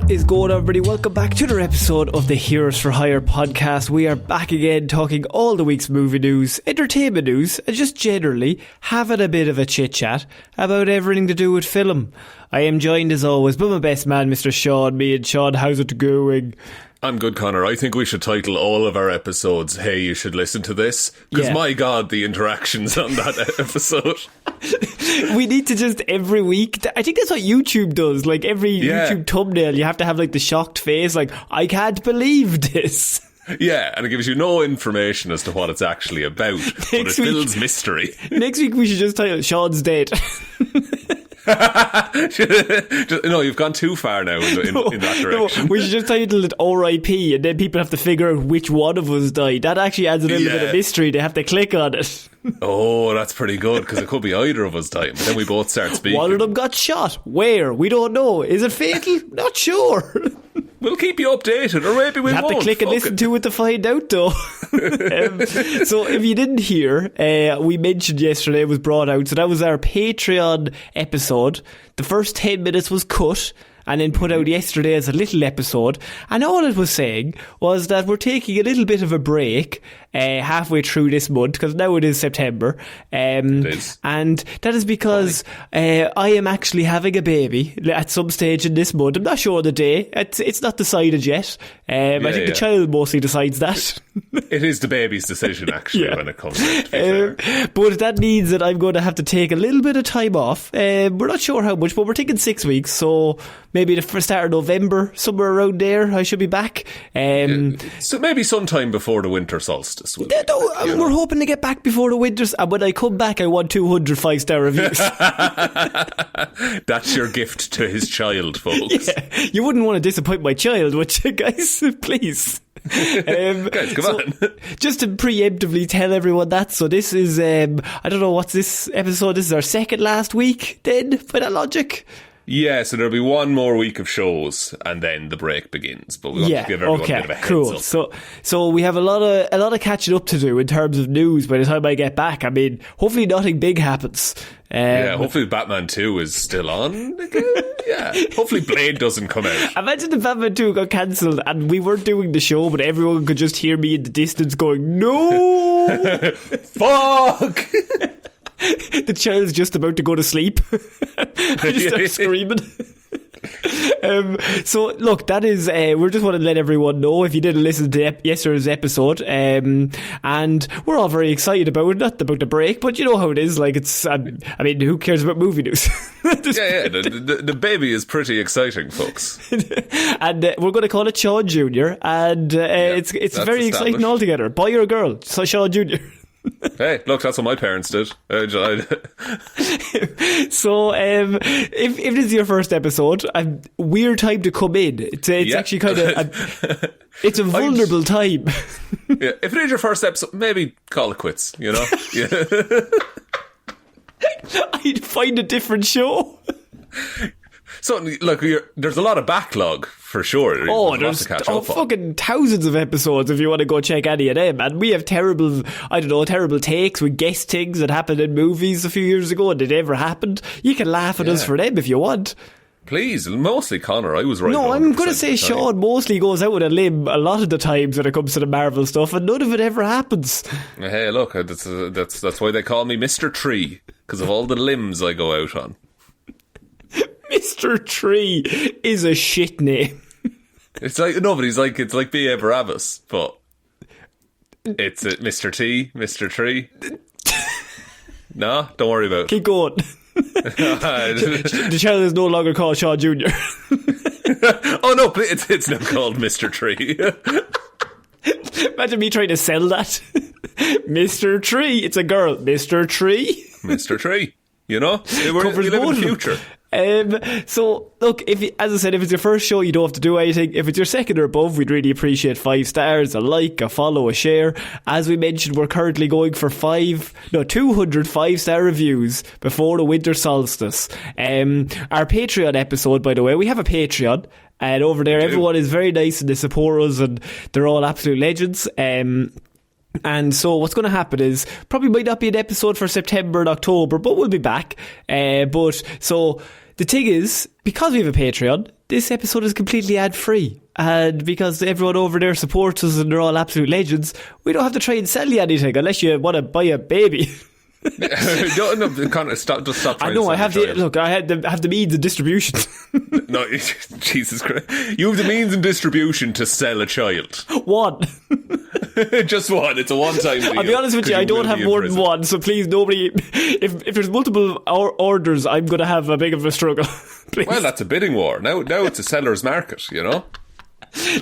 What is going on, everybody? Welcome back to another episode of the Heroes for Hire podcast. We are back again talking all the week's movie news, entertainment news, and just generally having a bit of a chit-chat about everything to do with film. I am joined as always by my best man, Mr. Sean. Me and Sean, how's it going? I'm good, Connor. I think we should title all of our episodes, "Hey, you should listen to this." Because my God, the interactions on that episode. We need to just every week, I think that's what YouTube does. Like every YouTube thumbnail, you have to have like the shocked face, like, I can't believe this. Yeah, and it gives you no information as to what it's actually about, but it builds mystery. Next week we should just title Sean's dead. No, you've gone too far now in that direction. No, we should just title it R.I.P. and then people have to figure out which one of us died. That actually adds a little bit of mystery. They have to click on it. Oh, that's pretty good, because it could be either of us dying, but then we both start speaking. One of them got shot. Where? We don't know. Is it fatal? Not sure. We'll keep you updated, or maybe we won't. You have to click and listen to it to find out, though. So if you didn't hear, we mentioned yesterday, it was brought out, so that was our Patreon episode. The first 10 minutes was cut and then put out yesterday as a little episode, and all it was saying was that we're taking a little bit of a break halfway through this month, because now it is September, it is. And that is because I am actually having a baby at some stage in this month. I'm not sure the day, it's not decided yet. I think the child mostly decides that. It is the baby's decision, actually, when it comes out, to be fair. But that means that I'm going to have to take a little bit of time off. We're not sure how much, but we're taking 6 weeks, so maybe the start of November, somewhere around there, I should be back. So maybe sometime before the winter solstice. We're hoping to get back before the winters, and when I come back I want 200 5-star reviews. That's your gift to his child, folks. Yeah, you wouldn't want to disappoint my child, would you, guys? Please. Guys, come on. Just to preemptively tell everyone that, so this is I don't know what's this episode, this is our second last week then, by that logic. Yeah, so there'll be one more week of shows and then the break begins, but we want to give everyone a bit of a heads up. So we have a lot of catching up to do in terms of news by the time I get back. I mean, hopefully nothing big happens. Hopefully Batman 2 is still on again. Yeah, hopefully Blade doesn't come out. Imagine if Batman 2 got cancelled and we weren't doing the show, but everyone could just hear me in the distance going, "No!" Fuck! The child's just about to go to sleep. I just start screaming. So look, that is we're just want to let everyone know, if you didn't listen to yesterday's episode, and we're all very excited about it, not about the break, but you know how it is, like, it's I mean, who cares about movie news? The baby is pretty exciting, folks. And we're going to call it Sean Jr. and it's very exciting altogether. Boy or girl? So Sean Jr. Hey, look, that's what my parents did. So, if this is your first episode, a weird time to come in. It's actually kind of it's a vulnerable time. Yeah, if it is your first episode, maybe call it quits. You know, I'd find a different show. So, look, there's a lot of backlog, for sure. There's fucking thousands of episodes if you want to go check any of them. And we have terrible takes with guest things that happened in movies a few years ago and it never happened. You can laugh at us for them if you want. Please, mostly Connor, I was right. No, I'm going to say Sean mostly goes out with a limb a lot of the times when it comes to the Marvel stuff, and none of it ever happens. Hey, look, that's why they call me Mr. Tree, because of all the limbs I go out on. Mr. Tree is a shit name. It's like, no, but it's like B.A. Barabbas, but it's Mr. T, Mr. Tree. No, don't worry about it. Keep going. The child is no longer called Sean Jr. Oh no, it's now called Mr. Tree. Imagine me trying to sell that. Mr. Tree, it's a girl. Mr. Tree. Mr. Tree. You know, we live in the future. So look, as I said, if it's your first show, you don't have to do anything. If it's your second or above, we'd really appreciate 5 stars, a like, a follow, a share. As we mentioned, we're currently going for 200 5-star reviews before the winter solstice. Our Patreon episode, by the way, we have a Patreon, and over there everyone is very nice and they support us and they're all absolute legends. And so what's going to happen is probably might not be an episode for September and October, but we'll be back. But so the thing is, because we have a Patreon, this episode is completely ad-free. And because everyone over there supports us and they're all absolute legends, we don't have to try and sell you anything unless you want to buy a baby. No, Conor, stop trying I know, to I have sell the, look, I have the means of distribution. No, Jesus Christ. You have the means and distribution to sell a child. One. Just one. It's a one-time deal. I'll be honest with you, I don't have more than one, so please, nobody... If there's multiple orders, I'm going to have a big of a struggle. Please. Well, that's a bidding war. Now it's a seller's market, you know?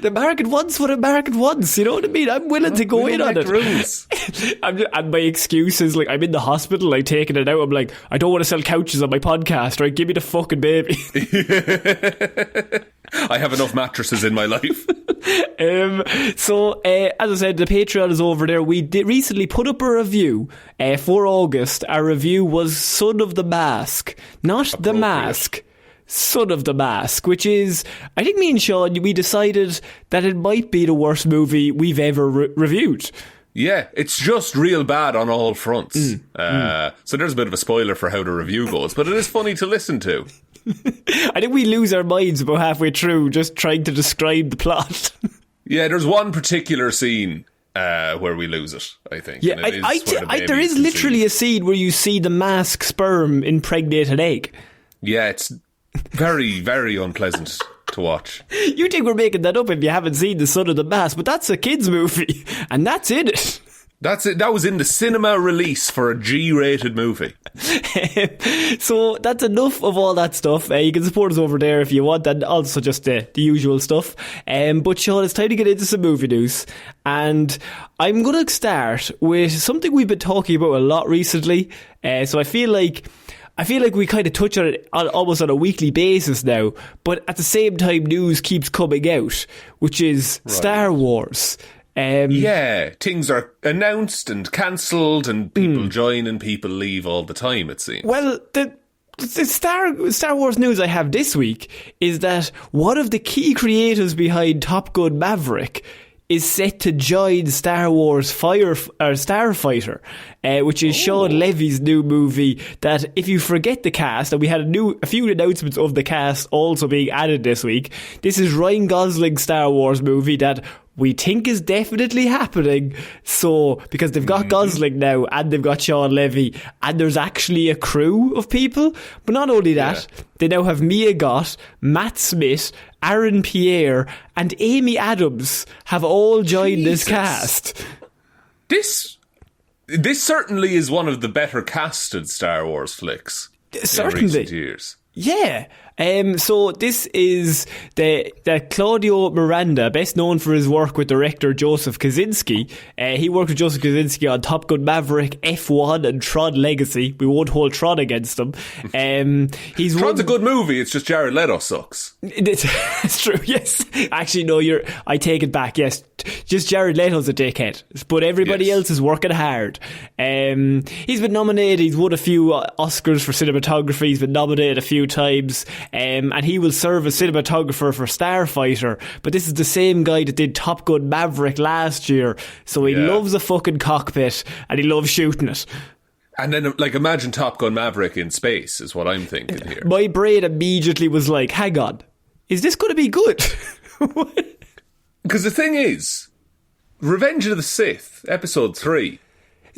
The market wants what a market wants, you know what I mean? I'm willing to go in on it. Rules. And my excuse is, like, I'm in the hospital, like, taking it out. I'm like, I don't want to sell couches on my podcast, right? Give me the fucking baby. I have enough mattresses in my life. So, as I said, the Patreon is over there. We recently put up a review for August. Our review was Son of the Mask, not The Mask. Son of the Mask, which is, I think me and Sean, we decided that it might be the worst movie we've ever reviewed. Yeah, it's just real bad on all fronts. So there's a bit of a spoiler for how the review goes, but it is funny to listen to. I think we lose our minds about halfway through just trying to describe the plot. Yeah, there's one particular scene where we lose it, I think. Yeah, there is literally a scene where you see the mask sperm impregnate an egg. Yeah, it's very, very unpleasant to watch. You think we're making that up if you haven't seen The Son of the Mask, but that's a kids' movie, and that's in it. That's it. That was in the cinema release for a G-rated movie. So that's enough of all that stuff. You can support us over there if you want, and also just the usual stuff. But Sean, it's time to get into some movie news, and I'm going to start with something we've been talking about a lot recently. So I feel like we kind of touch on it almost on a weekly basis now, but at the same time news keeps coming out, which is Star Wars. Yeah, things are announced and cancelled and people join and people leave all the time, it seems. Well, the Star Wars news I have this week is that one of the key creatives behind Top Gun Maverick is set to join Star Wars Starfighter, which is Sean Levy's new movie. That, if you forget the cast, and we had a few announcements of the cast also being added this week, this is Ryan Gosling's Star Wars movie that we think is definitely happening. So, because they've got Gosling now, and they've got Sean Levy, and there's actually a crew of people. But not only that, they now have Mia Goth, Matt Smith, Aaron Pierre, and Amy Adams have all joined this cast. This certainly is one of the better casted Star Wars flicks in recent years. Yeah. So this is the Claudio Miranda, best known for his work with director Joseph Kosinski. He worked with Joseph Kosinski on Top Gun Maverick, F1 and Tron Legacy. We won't hold Tron against him. Tron's a good movie, it's just Jared Leto sucks. That's true, yes. Actually, no, I take it back, yes. Just Jared Leto's a dickhead, but everybody else is working hard. He's been nominated, he's won a few Oscars for cinematography, he's been nominated a few times. And he will serve as cinematographer for Starfighter, but this is the same guy that did Top Gun Maverick last year, so he loves a fucking cockpit and he loves shooting it. And then, like, imagine Top Gun Maverick in space is what I'm thinking here. My brain immediately was like, hang on, is this going to be good? Because the thing is, Revenge of the Sith, episode 3,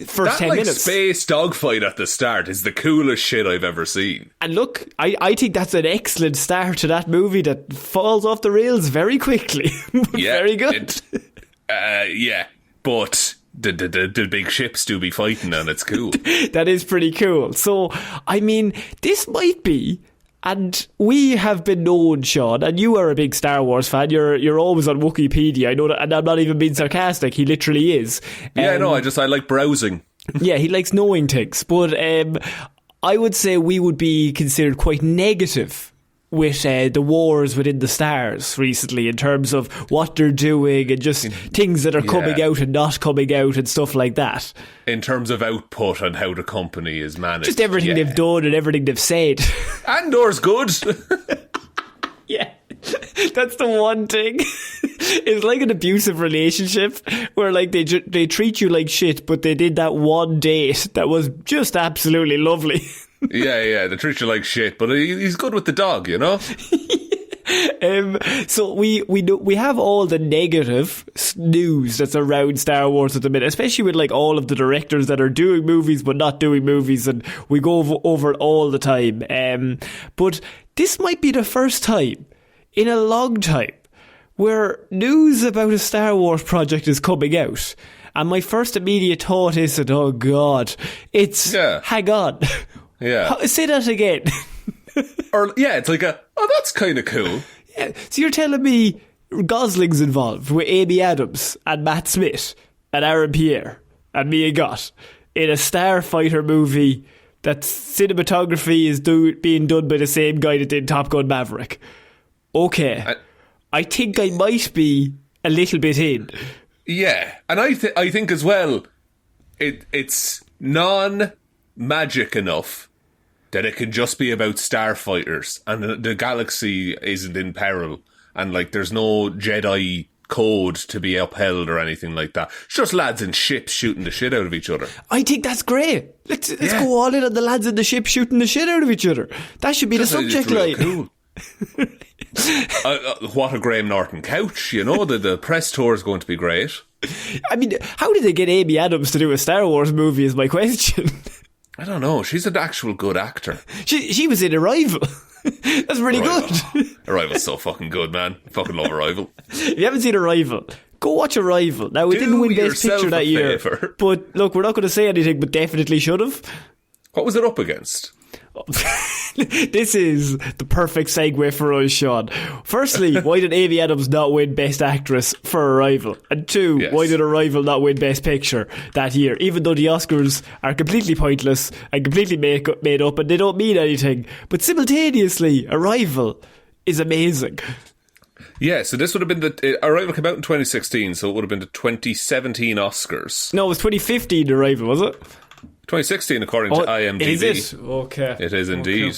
first 10 minutes. Space dogfight at the start is the coolest shit I've ever seen. And look, I think that's an excellent start to that movie that falls off the rails very quickly. Very good. But the big ships do be fighting and it's cool. That is pretty cool. So, I mean, this might be... And we have been known, Sean, and you are a big Star Wars fan. You're always on Wikipedia. I know that, and I'm not even being sarcastic. He literally is. Yeah, no, I like browsing. Yeah, he likes knowing things. But I would say we would be considered quite negative with the wars within the stars recently in terms of what they're doing and just things that are coming out and not coming out and stuff like that. In terms of output and how the company is managed. Just everything they've done and everything they've said. Andor's good. Yeah. That's the one thing. It's like an abusive relationship where, like, they treat you like shit, but they did that one date that was just absolutely lovely. Yeah, they treat you like shit, but he's good with the dog, you know? So we have all the negative news that's around Star Wars at the minute, especially with like all of the directors that are doing movies but not doing movies, and we go over it all the time. But this might be the first time in a long time where news about a Star Wars project is coming out, and my first immediate thought is that, oh God, hang on. Yeah. Say that again. It's like that's kind of cool. Yeah. So you're telling me Gosling's involved with Amy Adams and Matt Smith and Aaron Pierre and Mia Goth in a Starfighter movie that cinematography is being done by the same guy that did Top Gun Maverick. Okay. I think I might be a little bit in. Yeah, and I think as well, it's non-magic enough that it can just be about starfighters, and the galaxy isn't in peril, and like there's no Jedi code to be upheld or anything like that. It's just lads in ships shooting the shit out of each other. I think that's great. Let's go all in on the lads in the ship shooting the shit out of each other. That should be the subject line. Cool. What a Graham Norton couch, the press tour is going to be great. I mean, how did they get Amy Adams to do a Star Wars movie is my question. I don't know, she's an actual good actor. She was in Arrival. That's pretty good. Arrival's so fucking good, man. Fucking love Arrival. If you haven't seen Arrival, go watch Arrival. Now, it didn't win Best Picture that year, but look, we're not going to say anything, but definitely should have. What was it up against? This is the perfect segue for us, Sean. Firstly, why did Amy Adams not win Best Actress for Arrival? And two, why did Arrival not win Best Picture that year? Even though the Oscars are completely pointless and completely made up and they don't mean anything. But simultaneously, Arrival is amazing. Yeah, so this would have been Arrival came out in 2016, so it would have been the 2017 Oscars. No, it was 2015 Arrival, was it? 2016 according to IMDb. Is it? Okay. It is indeed.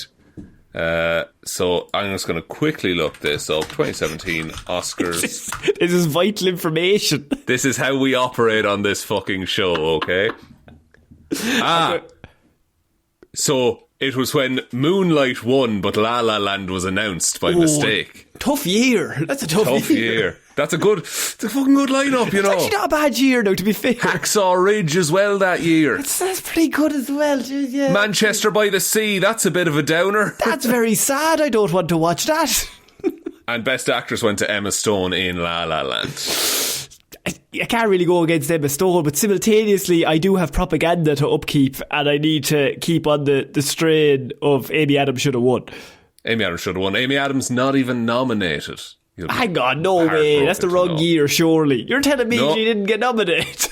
So I'm just going to quickly look this up. 2017 Oscars. This is vital information. This is how we operate on this fucking show, okay? So it was when Moonlight won, but La La Land was announced by mistake. Tough year. That's a tough year. It's a fucking good lineup, It's actually not a bad year, though, to be fair. Hacksaw Ridge as well that year. That's pretty good as well. Yeah. Manchester by the Sea, that's a bit of a downer. That's very sad. I don't want to watch that. And Best Actress went to Emma Stone in La La Land. I can't really go against Emma Stone, but simultaneously I do have propaganda to upkeep, and I need to keep on the strain of Amy Adams should have won. Amy Adams should have won. Amy Adams not even nominated. Hang on, no way. That's the wrong year, surely. You're telling me she didn't get nominated.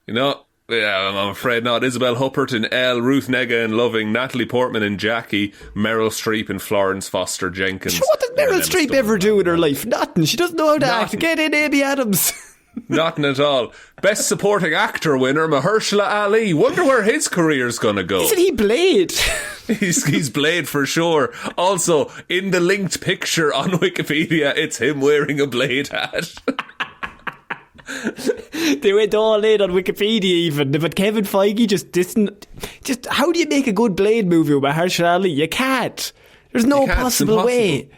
I'm afraid not. Isabel Huppert in Elle, Ruth Negga in Loving, Natalie Portman in Jackie, Meryl Streep in Florence Foster Jenkins. What did Meryl Streep ever do in her life? Nothing. She doesn't know how to act. Get in, Amy Adams. Nothing at all. Best Supporting Actor winner, Mahershala Ali. Wonder where his career's gonna go. Isn't he Blade? He's Blade for sure. Also, in the linked picture on Wikipedia, it's him wearing a Blade hat. They went all in on Wikipedia even, but Kevin Feige just how do you make a good Blade movie with Mahershala Ali? You can't. There's no possible way.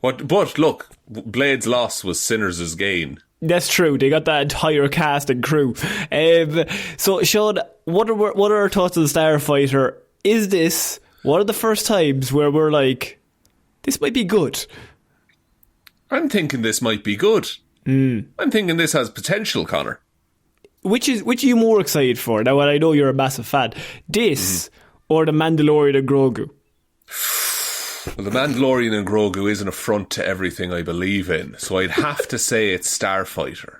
But look, Blade's loss was Sinners' gain. That's true. They got that entire cast and crew. So, Sean, what are our thoughts on the Starfighter? Is this one of the first times where we're like, this might be good? I'm thinking this might be good. I'm thinking this has potential, Connor. Which are you more excited for? Now, I know you're a massive fan. This or The Mandalorian and Grogu? Well, The Mandalorian and Grogu is an affront to everything I believe in, so I'd have to say it's Starfighter.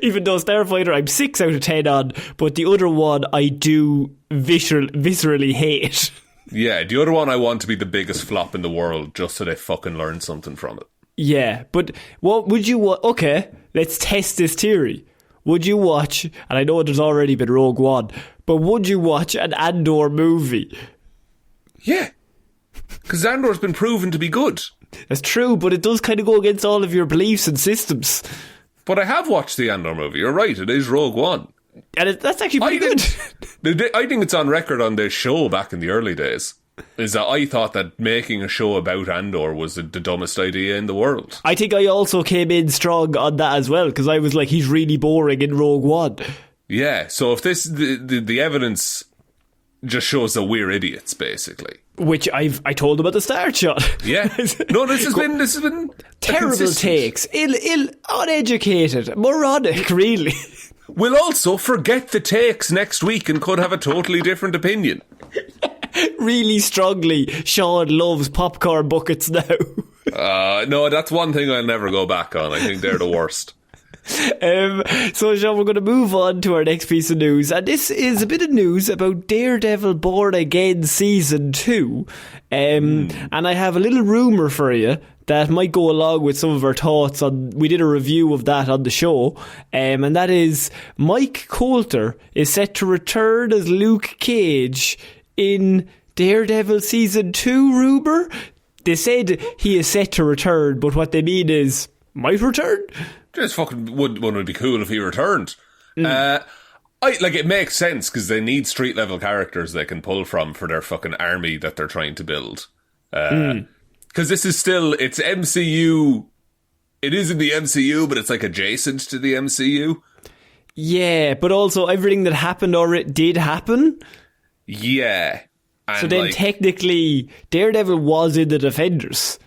Even though Starfighter I'm 6 out of 10 on, but the other one I do viscerally hate. Yeah, the other one I want to be the biggest flop in the world just so they fucking learn something from it. Yeah, but what would you... Okay, let's test this theory. Would you watch, and I know there's already been Rogue One, but would you watch an Andor movie? Yeah, because Andor's been proven to be good. That's true, but it does kind of go against all of your beliefs and systems. But I have watched the Andor movie. You're right, it is Rogue One. And that's actually pretty good. I think it's on record on this show back in the early days. is that I thought that making a show about Andor was the dumbest idea in the world. I think I also came in strong on that as well, because I was like, he's really boring in Rogue One. Yeah, so if the evidence just shows that we're idiots, basically. Which I told him at the start, Sean. Yeah. No, this has been terrible takes. Uneducated. Moronic, really. We'll also forget the takes next week and could have a totally different opinion. Really strongly, Sean loves popcorn buckets now. No, that's one thing I'll never go back on. I think they're the worst. So, Sean, we're going to move on to our next piece of news, and this is a bit of news about Daredevil Born Again Season 2. And I have a little rumour for you that might go along with some of our thoughts on. We did a review of that on the show, and that is Mike Coulter is set to return as Luke Cage in Daredevil Season 2, rumour. They said he is set to return, but what they mean is might return. Just fucking would be cool if he returned. It makes sense because they need street level characters they can pull from for their fucking army that they're trying to build. Because this is still, it's MCU. It is in the MCU, but it's like adjacent to the MCU. Yeah, but also everything that happened or it did happen. Yeah. And so then technically Daredevil was in the Defenders.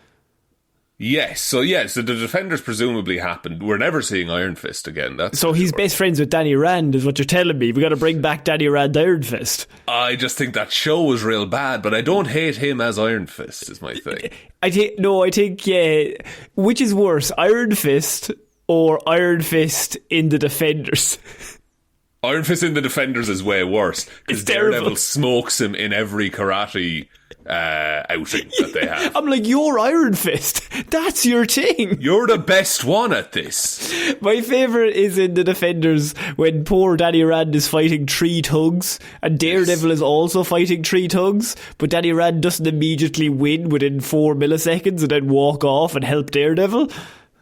Yes, so the Defenders presumably happened. We're never seeing Iron Fist again. So he's best friends with Danny Rand, is what you're telling me. We got to bring back Danny Rand Iron Fist. I just think that show was real bad, but I don't hate him as Iron Fist, is my thing. I think, yeah. Which is worse, Iron Fist or Iron Fist in the Defenders? Iron Fist in the Defenders is way worse, because Daredevil smokes him in every karate outing that they have. I'm like, you're Iron Fist. That's your thing. You're the best one at this. My favourite is in the Defenders when poor Danny Rand is fighting three thugs and Daredevil is also fighting three thugs, but Danny Rand doesn't immediately win within 4 milliseconds and then walk off and help Daredevil.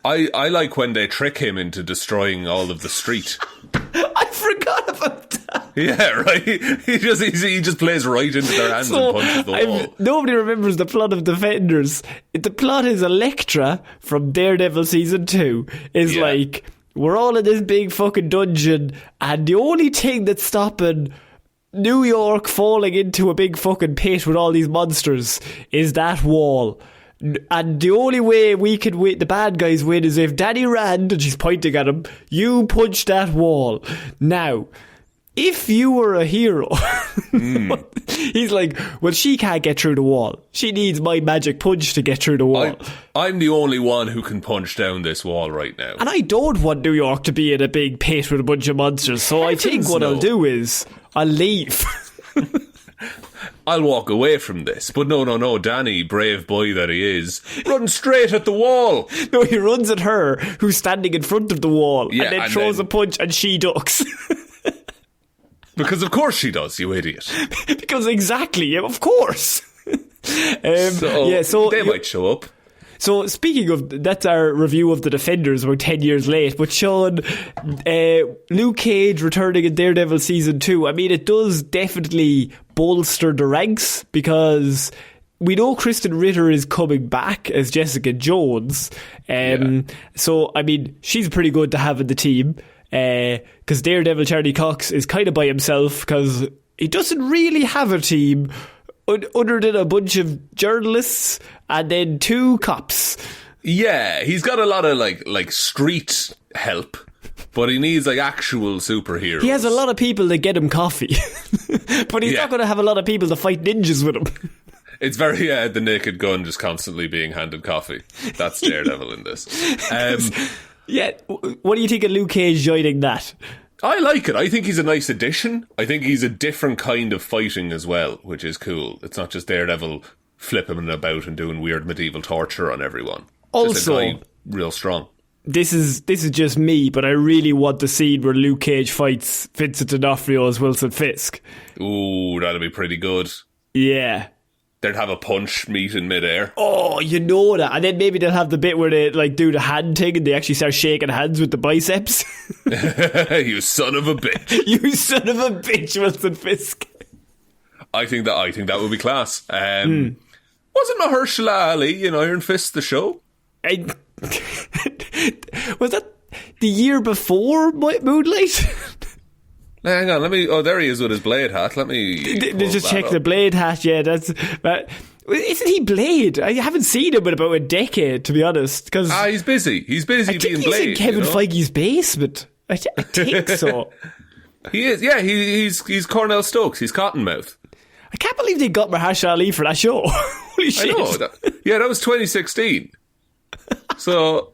I like when they trick him into destroying all of the street. I forgot about that. Yeah, right. He just plays right into their hands and punches the wall. Nobody remembers the plot of Defenders. The plot is Elektra from Daredevil Season 2 is like, we're all in this big fucking dungeon and the only thing that's stopping New York falling into a big fucking pit with all these monsters is that wall. And the only way we could win, the bad guys win, is if Danny Rand, and she's pointing at him, you punch that wall. Now, if you were a hero, he's like, well, she can't get through the wall. She needs my magic punch to get through the wall. I'm the only one who can punch down this wall right now. And I don't want New York to be in a big pit with a bunch of monsters, so I think what I'll do is, I'll leave. I'll walk away from this. But no, Danny, brave boy that he is, runs straight at the wall. No, he runs at her, who's standing in front of the wall, yeah, and then throws a punch and she ducks. Because of course she does, you idiot. Because exactly, of course. So they might show up. So speaking of, that's our review of the Defenders. We're 10 years late. But Sean, Luke Cage returning in Daredevil Season 2, I mean, it does definitely bolster the ranks because we know Kristen Ritter is coming back as Jessica Jones. So, I mean, she's pretty good to have in the team because Daredevil Charlie Cox is kind of by himself because he doesn't really have a team other than a bunch of journalists and then 2 cops. Yeah, he's got a lot of like street help, but he needs like actual superheroes. He has a lot of people that get him coffee, but he's not going to have a lot of people to fight ninjas with him. It's very the Naked Gun just constantly being handed coffee. That's Daredevil in this. Yeah, what do you think of Luke Cage joining that? I like it. I think he's a nice addition. I think he's a different kind of fighting as well, which is cool. It's not just Daredevil flipping about and doing weird medieval torture on everyone. Also, just a guy real strong. This is just me, but I really want the scene where Luke Cage fights Vincent D'Onofrio as Wilson Fisk. Ooh, that'd be pretty good. Yeah. They'd have a punch meet in midair. Oh, you know that. And then maybe they'll have the bit where they like do the hand thing and they actually start shaking hands with the biceps. You son of a bitch. You son of a bitch, Wilson Fisk. I think that would be class. Wasn't Mahershala Ali in Iron Fist the show? Was that the year before Moonlight? Hang on, there he is with his Blade hat. Let me just check the Blade hat. Yeah, but isn't he Blade? I haven't seen him in about a decade, to be honest. Cause he's busy. He's busy being Blade. He's in Kevin Feige's basement. I think so. He is. Yeah, he's Cornell Stokes. He's Cottonmouth. I can't believe they got Mahershala Ali for that show. Holy shit! I know. That was 2016. So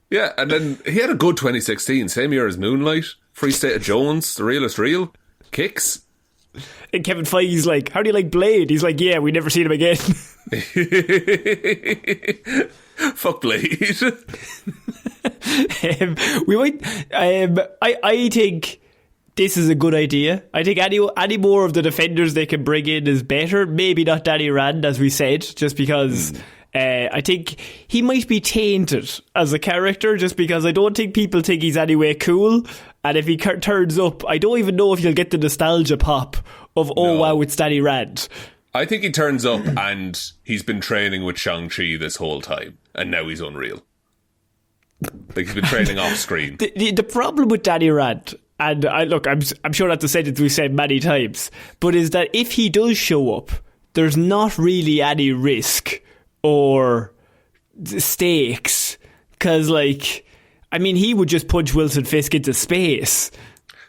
yeah, and then he had a good 2016. Same year as Moonlight, Free State of Jones, The Realest Real, Kicks. And Kevin Feige's like, how do you like Blade? He's like, yeah, we never seen him again. Fuck Blade. We might. I think this is a good idea. I think any more of the defenders they can bring in is better. Maybe not Danny Rand, as we said, just because I think he might be tainted as a character, just because I don't think people think he's anyway cool. And if he turns up, I don't even know if you'll get the nostalgia pop of, wow, it's Danny Rand. I think he turns up and he's been training with Shang-Chi this whole time, and now he's unreal. Like, he's been training off screen. The problem with Danny Rand, and I'm sure that's a sentence we've said many times, but is that if he does show up, there's not really any risk or stakes, because, like, I mean, he would just punch Wilson Fisk into space.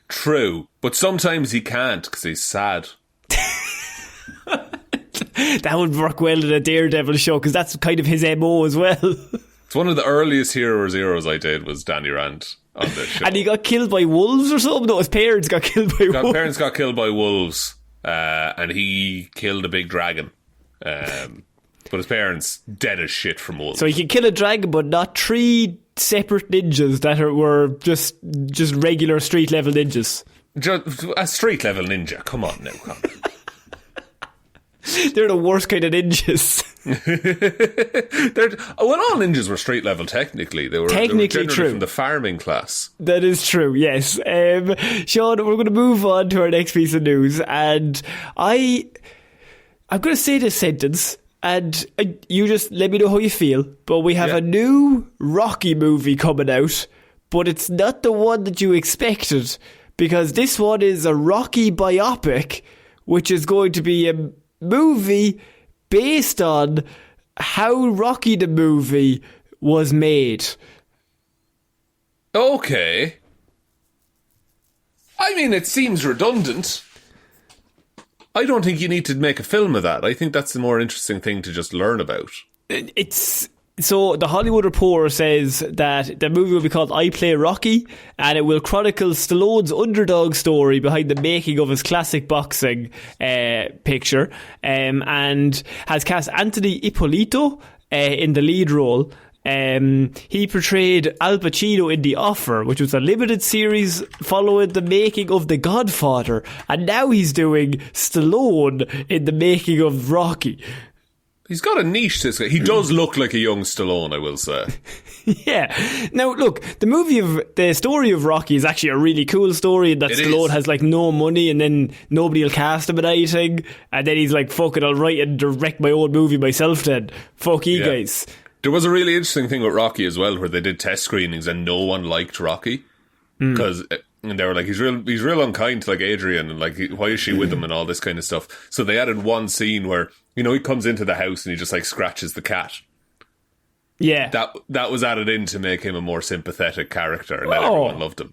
True, but sometimes he can't because he's sad. That would work well in a Daredevil show, because that's kind of his MO as well. It's one of the earliest Hero Zeros I did was Danny Rand on this show. And he got killed by wolves or something? No, his parents got killed by wolves. His parents got killed by wolves, and he killed a big dragon. But his parents dead as shit from wolves. So he can kill a dragon, but not 3 separate ninjas that were just regular street level ninjas. Just a street level ninja. Come on now, come on. They're the worst kind of ninjas. All ninjas were street level. Technically, they were generally true from the farming class. That is true. Yes, Sean. We're going to move on to our next piece of news, and I'm going to say this sentence. And you just let me know how you feel. But we have a new Rocky movie coming out, but it's not the one that you expected, because this one is a Rocky biopic, which is going to be a movie based on how Rocky the movie was made. Okay. I mean, it seems redundant. I don't think you need to make a film of that. I think that's the more interesting thing to just learn about. So the Hollywood Reporter says that the movie will be called I Play Rocky, and it will chronicle Stallone's underdog story behind the making of his classic boxing picture, and has cast Anthony Ippolito in the lead role. He portrayed Al Pacino in The Offer, which was a limited series following the making of The Godfather, and now he's doing Stallone in the making of Rocky. He's got a niche, this guy. He does look like a young Stallone, I will say. Yeah. Now, look, the story of Rocky is actually a really cool story, in that Stallone has like no money, and then nobody will cast him in anything, and then he's like, fuck it, I'll write and direct my own movie myself then. Fuck you guys. There was a really interesting thing with Rocky as well, where they did test screenings and no one liked Rocky because they were like, he's real unkind to like Adrian, and like, why is she with him and all this kind of stuff. So they added one scene where, you know, he comes into the house and he just like scratches the cat. Yeah, that was added in to make him a more sympathetic character, and then everyone loved him.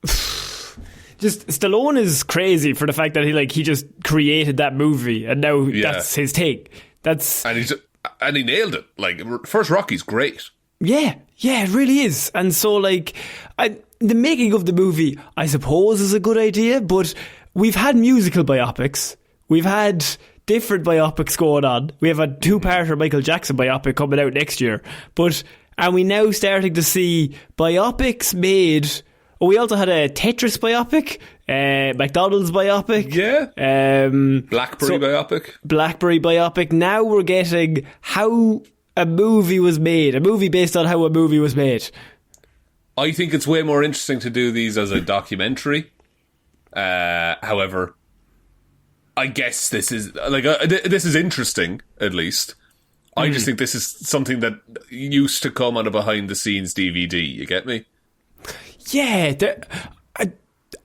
Just Stallone is crazy for the fact that he just created that movie, and now that's his thing. And he nailed it. Like, first Rocky's great. Yeah, it really is. And so, like, the making of the movie, I suppose, is a good idea, but we've had musical biopics. We've had different biopics going on. We have a 2-parter Michael Jackson biopic coming out next year. And we now starting to see biopics made. We also had a Tetris biopic, McDonald's biopic. Yeah. Blackberry biopic. Now we're getting how a movie was made. A movie based on how a movie was made. I think it's way more interesting to do these as a documentary. However, I guess this is like this is interesting. At least, I just think this is something that used to come on a behind the scenes DVD. You get me? Yeah,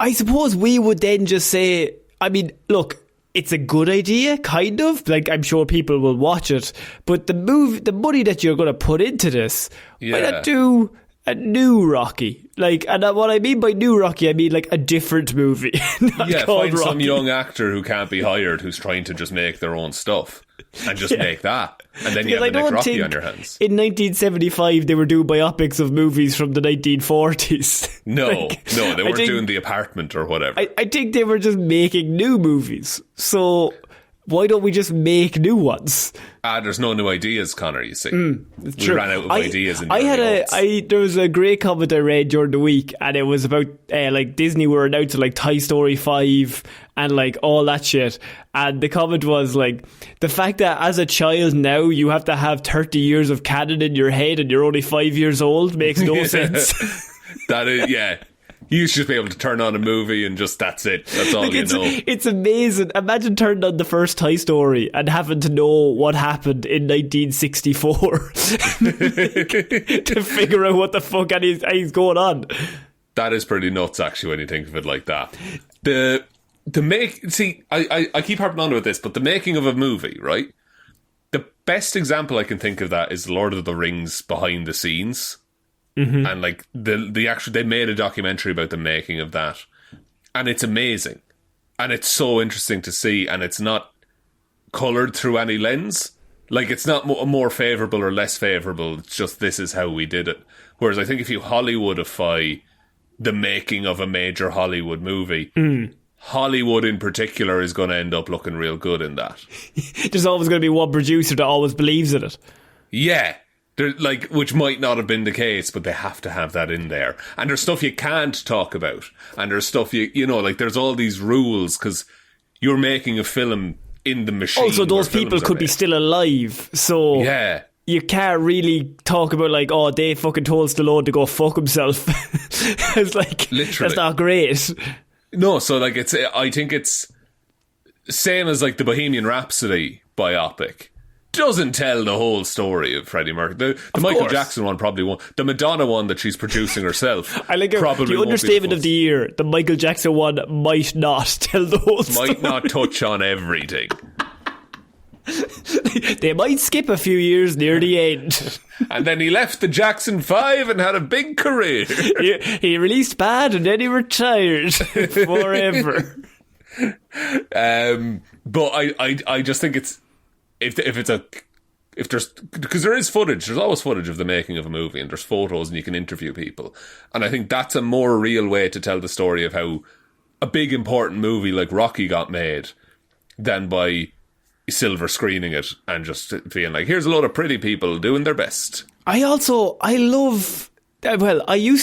I suppose we would then just say, I mean, look, it's a good idea, kind of. Like, I'm sure people will watch it, but the money that you're going to put into this, why not do a new Rocky? Like, and what I mean by new Rocky, I mean like a different movie. Find Rocky. Some young actor who can't be hired, who's trying to just make their own stuff, and just make that. And then you have the next Rocky on your hands. In 1975, they were doing biopics of movies from the 1940s. No, they weren't doing The Apartment or whatever. I think they were just making new movies. So why don't we just make new ones? There's no new ideas, Conor, you see. We ran out of ideas in there was a great comment I read during the week, and it was about like Disney were announcing like Toy Story 5 and like all that shit. And the comment was like, the fact that as a child now you have to have 30 years of canon in your head and you're only 5 years old makes no sense. That is, yeah. You should just be able to turn on a movie and just, that's it. That's all you know. It's amazing. Imagine turning on the first Toy Story and having to know what happened in 1964 to figure out what the fuck he's going on. That is pretty nuts, actually, when you think of it like that. I keep harping on with this, but the making of a movie, right? The best example I can think of that is Lord of the Rings behind the scenes. Mm-hmm. And like they made a documentary about the making of that, and it's amazing, and it's so interesting to see, and it's not coloured through any lens. Like, it's not more favourable or less favourable. It's just, this is how we did it. Whereas I think if you Hollywoodify the making of a major Hollywood movie, Hollywood in particular is going to end up looking real good in that. There's always going to be one producer that always believes in it. Yeah. Like, which might not have been the case, but they have to have that in there. And there's stuff you can't talk about, and there's stuff you know, like there's all these rules because you're making a film in the machine. Also, those people could be still alive, so yeah, you can't really talk about like, oh, they fucking told Stallone to go fuck himself. It's like, literally, that's not great. No, so like I think it's same as like the Bohemian Rhapsody biopic. Doesn't tell the whole story of Freddie Mercury. The Michael Jackson one probably won't. The Madonna one that she's producing herself. I like the understatement of the year. The Michael Jackson one might not tell the whole story. Might not touch on everything. They might skip a few years near the end. And then he left the Jackson 5 and had a big career. He released Bad and then he retired forever. But I just think it's if there's, because there is footage, there's always footage of the making of a movie, and there's photos and you can interview people, and I think that's a more real way to tell the story of how a big important movie like Rocky got made than by silver screening it and just being like, here's a load of pretty people doing their best. I used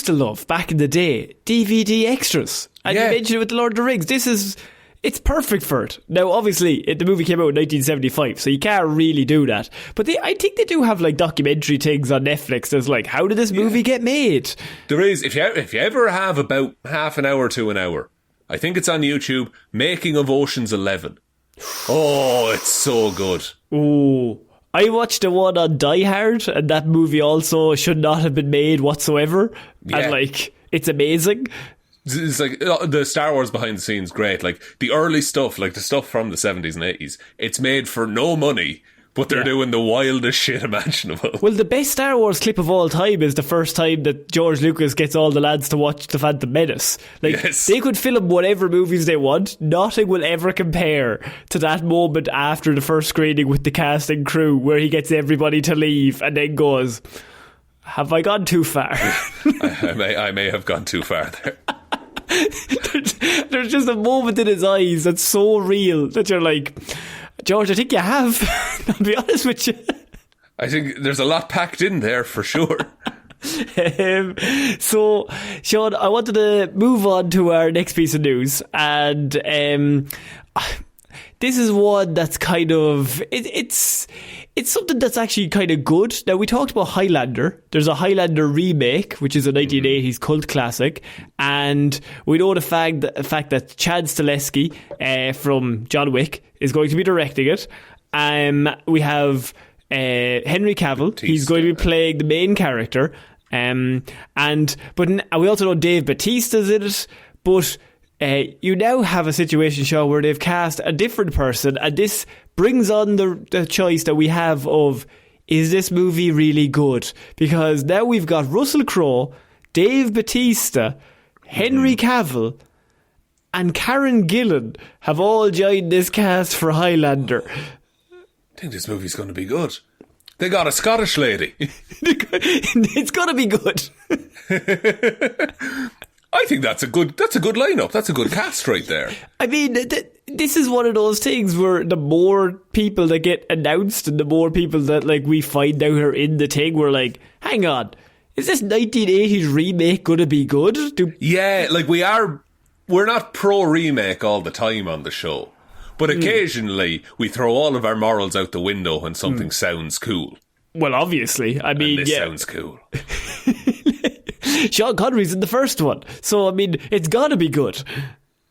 to love back in the day DVD extras, and you mentioned it with the Lord of the Rings. It's perfect for it. Now, obviously, the movie came out in 1975, so you can't really do that. But I think they do have like documentary things on Netflix that's like, how did this movie get made? There is. If you ever have about half an hour to an hour, I think it's on YouTube, Making of Ocean's 11. Oh, it's so good. Ooh. I watched the one on Die Hard, and that movie also should not have been made whatsoever. Yeah. And like, it's amazing. It's like the Star Wars behind the scenes, great. Like the early stuff, like the stuff from the 70s and 80s, it's made for no money, but they're doing the wildest shit imaginable. Well, the best Star Wars clip of all time is the first time that George Lucas gets all the lads to watch The Phantom Menace. Like, they could film whatever movies they want. Nothing will ever compare to that moment after the first screening with the cast and crew where he gets everybody to leave and then goes, have I gone too far? I may have gone too far there. There's just a moment in his eyes that's so real that you're like, George, I think you have. I'll be honest with you. I think there's a lot packed in there for sure. So, Sean, I wanted to move on to our next piece of news, and this is one that's kind of it's something that's actually kind of good. Now, we talked about Highlander. There's a Highlander remake, which is a 1980s cult classic, and we know the fact that Chad Stahelski from John Wick is going to be directing it. We have Henry Cavill. Batista. He's going to be playing the main character, but we also know Dave Bautista's in it. But you now have a situation, Sean, where they've cast a different person, and this brings on the choice that we have of, is this movie really good? Because now we've got Russell Crowe, Dave Bautista, Henry Cavill, and Karen Gillan have all joined this cast for Highlander. I think this movie's going to be good. They got a Scottish lady. It's going to be good. I think that's a good lineup. That's a good cast right there. I mean, this is one of those things where the more people that get announced and the more people that like we find out are in the thing, we're like, hang on, is this 1980s remake going to be good? Yeah, like we're not pro remake all the time on the show, but occasionally we throw all of our morals out the window when something sounds cool. Well, obviously, I mean, and this sounds cool. Sean Connery's in the first one, so I mean, it's gotta be good.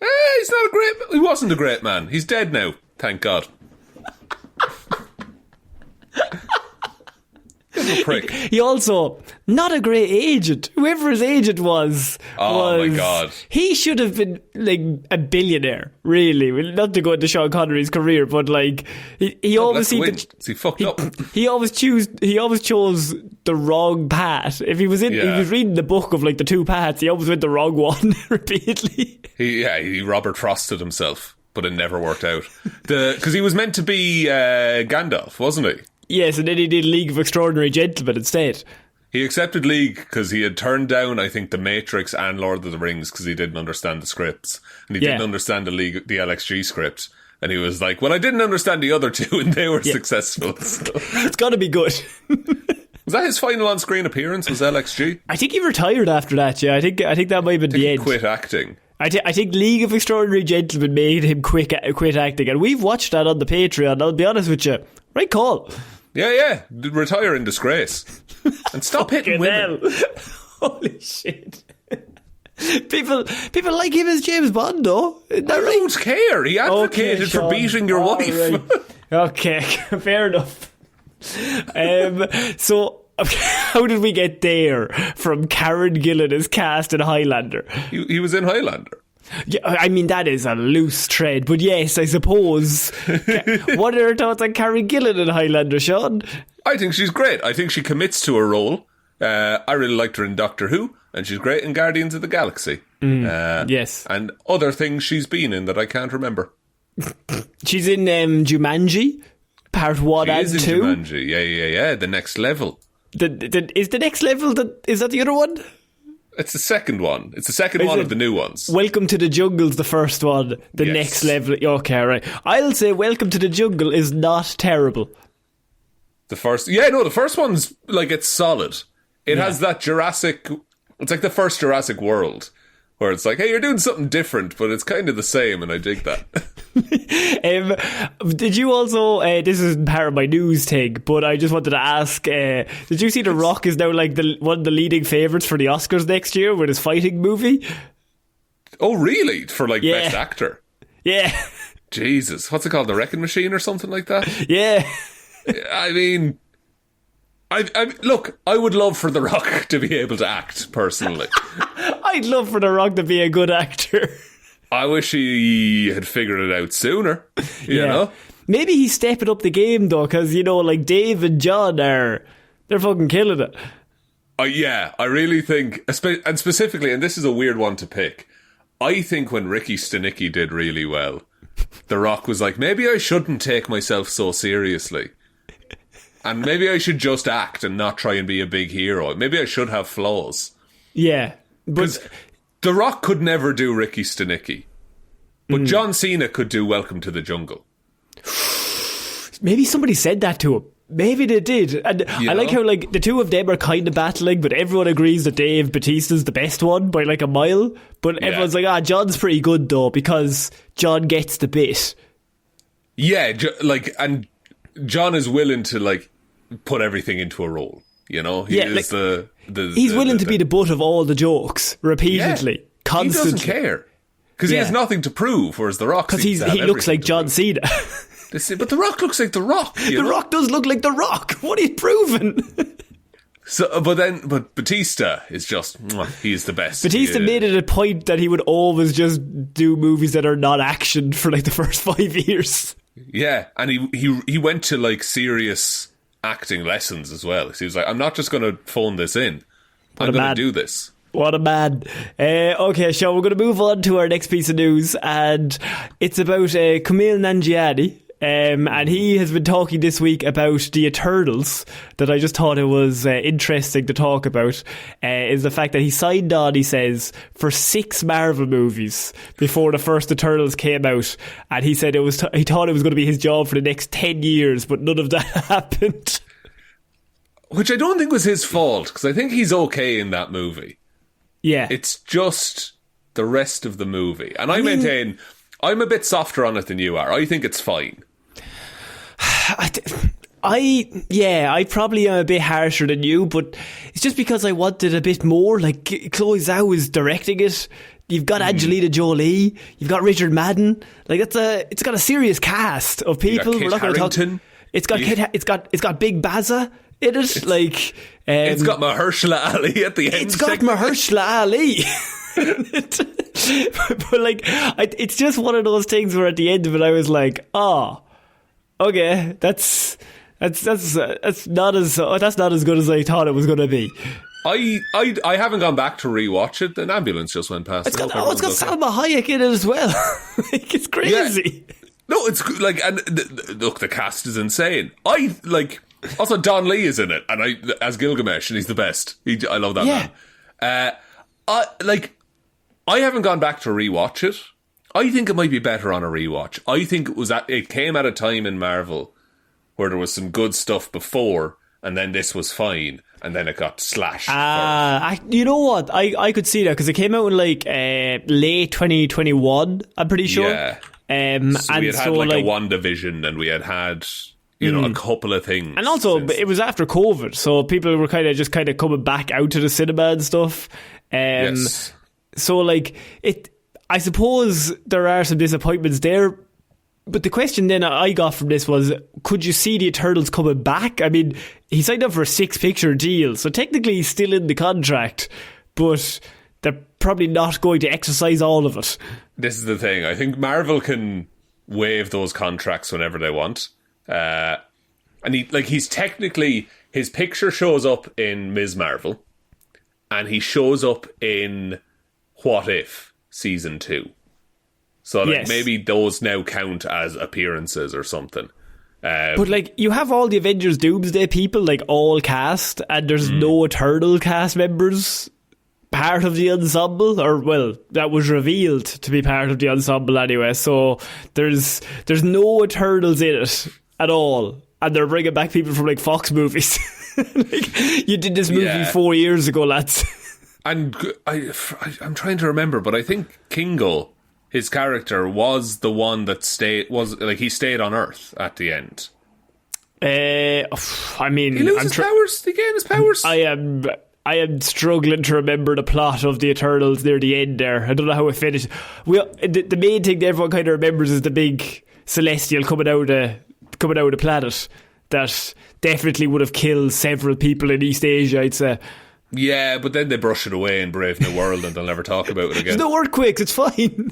He wasn't a great man. He's dead now, thank God. Little prick. He also, not a great agent. Whoever his agent was, my God, he should have been like a billionaire. Really, not to go into Sean Connery's career, but like he always he fucked up. He always chose the wrong path. If he was reading the book of like the two paths, he always went the wrong one repeatedly. He Robert Frosted himself, but it never worked out. Because he was meant to be Gandalf, wasn't he? Yes, and then he did League of Extraordinary Gentlemen instead. He accepted League because he had turned down, I think, The Matrix and Lord of the Rings because he didn't understand the scripts. And he didn't understand the LXG script. And he was like, well, I didn't understand the other two and they were successful. So. It's got to be good. Was that his final on-screen appearance, was LXG? I think he retired after that, yeah. I think that might have been the end. He quit acting. I think League of Extraordinary Gentlemen made him quit acting. And we've watched that on the Patreon, I'll be honest with you. Right call. Yeah. Retire in disgrace. And stop hitting women. Holy shit. People like him as James Bond, though. I don't care. He advocated for beating your wife. Right. Okay, fair enough. So, how did we get there from Karen Gillan as cast in Highlander? He was in Highlander. Yeah, I mean, that is a loose thread, but yes, I suppose. What are your thoughts on Karen Gillan in Highlander, Sean? I think she's great. I think she commits to her role. I really liked her in Doctor Who, and she's great in Guardians of the Galaxy. Yes. And other things she's been in that I can't remember. She's in Jumanji, part 1 and 2. She is in Jumanji, yeah. The Next Level. Is the Next Level, is that the other one? It's the second one. It's the second one of the new ones. Welcome to the Jungle's the first one. The Next Level. Okay, right. I'll say Welcome to the Jungle is not terrible. The first one's like, it's solid. It has that Jurassic. It's like the first Jurassic World, where it's like, hey, you're doing something different, but it's kind of the same, and I dig that. Did you also, this is part of my news thing, but I just wanted to ask, did you see The Rock is now like one of the leading favourites for the Oscars next year with his fighting movie? Oh, really? For like Best Actor? Yeah. Jesus. What's it called? The Wrecking Machine or something like that? Yeah. I mean, look, I would love for The Rock to be able to act, personally. I'd love for The Rock to be a good actor. I wish he had figured it out sooner, you know? Maybe he's stepping up the game, though, because, like Dave and John they're fucking killing it. I really think, and specifically, and this is a weird one to pick, I think when Ricky Stenicki did really well, The Rock was like, maybe I shouldn't take myself so seriously. And maybe I should just act and not try and be a big hero. Maybe I should have flaws. Yeah. But The Rock could never do Ricky Stenicki. But John Cena could do Welcome to the Jungle. Maybe somebody said that to him. Maybe they did. And I like how like the two of them are kind of battling, but everyone agrees that Dave Bautista's the best one by like a mile. But everyone's like, John's pretty good though, because John gets the bit. Yeah, and John is willing to like put everything into a role. You know, he's willing to be the butt of all the jokes repeatedly, constantly. He doesn't care because he has nothing to prove. Whereas The Rock, because he looks like John Cena. But The The Rock looks like The Rock. The Rock does look like The Rock. What are you proving? So, but Batista is just, he's the best. Batista made it a point that he would always just do movies that are not action for like the first 5 years. Yeah, and he went to like serious acting lessons as well. So he was like, I'm not just going to phone this in. I'm going to do this. What a man. Okay, so we're going to move on to our next piece of news, and it's about Kumail Nanjiani. And he has been talking this week about the Eternals, that I just thought it was interesting to talk about, is the fact that he signed on, he says, for 6 Marvel movies before the first Eternals came out, and he said he thought it was going to be his job for the next 10 years, but none of that happened. Which I don't think was his fault, because I think he's okay in that movie. Yeah. It's just the rest of the movie. And I maintain, I'm a bit softer on it than you are. I think it's fine. I probably am a bit harsher than you, but it's just because I wanted a bit more. Like, Chloe Zhao is directing it. You've got Angelina Jolie. You've got Richard Madden. Like, it's got a serious cast of people. We're not going to talk. It's got Big Bazza in it. It's got Mahershala Ali at the end. It's got Mahershala Ali. but like, it's just one of those things where at the end of it, I was like, okay, that's not as good as I thought it was going to be. I haven't gone back to rewatch it. An ambulance just went past. It's got Salma Hayek in it as well. Like, it's crazy. Yeah. No, it's like, and look, the cast is insane. Also Don Lee is in it, and as Gilgamesh, and he's the best. I love that man. I haven't gone back to rewatch it. I think it might be better on a rewatch. I think it came at a time in Marvel where there was some good stuff before, and then this was fine, and then it got slashed. You know what? I could see that, because it came out in like late 2021, I'm pretty sure. Yeah. So we had a WandaVision, and we had a couple of things. And also, it was after COVID, so people were kind of coming back out to the cinema and stuff. Yes. So like, I suppose there are some disappointments there, but the question then I got from this was, could you see the Eternals coming back? I mean, he signed up for a 6-picture deal, so technically he's still in the contract, but they're probably not going to exercise all of it. This is the thing. I think Marvel can waive those contracts whenever they want. And he's technically, his picture shows up in Ms. Marvel, and he shows up in What If? Season 2. So maybe those now count as appearances or something. But like, you have all the Avengers Doomsday people, like, all cast, and there's no Eternal cast members part of the ensemble, or well, that was revealed to be part of the ensemble anyway. So there's no Eternals in it at all, and they're bringing back people from like Fox movies. Like, you did this movie 4 years ago, lads. And I'm trying to remember, but I think Kingo, his character, was the one that he stayed on Earth at the end. I mean, he loses powers. He gain his powers. I am struggling to remember the plot of the Eternals near the end there. I don't know how it finished. The main thing that everyone kind of remembers is the big celestial coming out of the planet that definitely would have killed several people in East Asia, I'd say. Yeah, but then they brush it away in Brave New World, and they'll never talk about it again. There's no earthquakes, it's fine.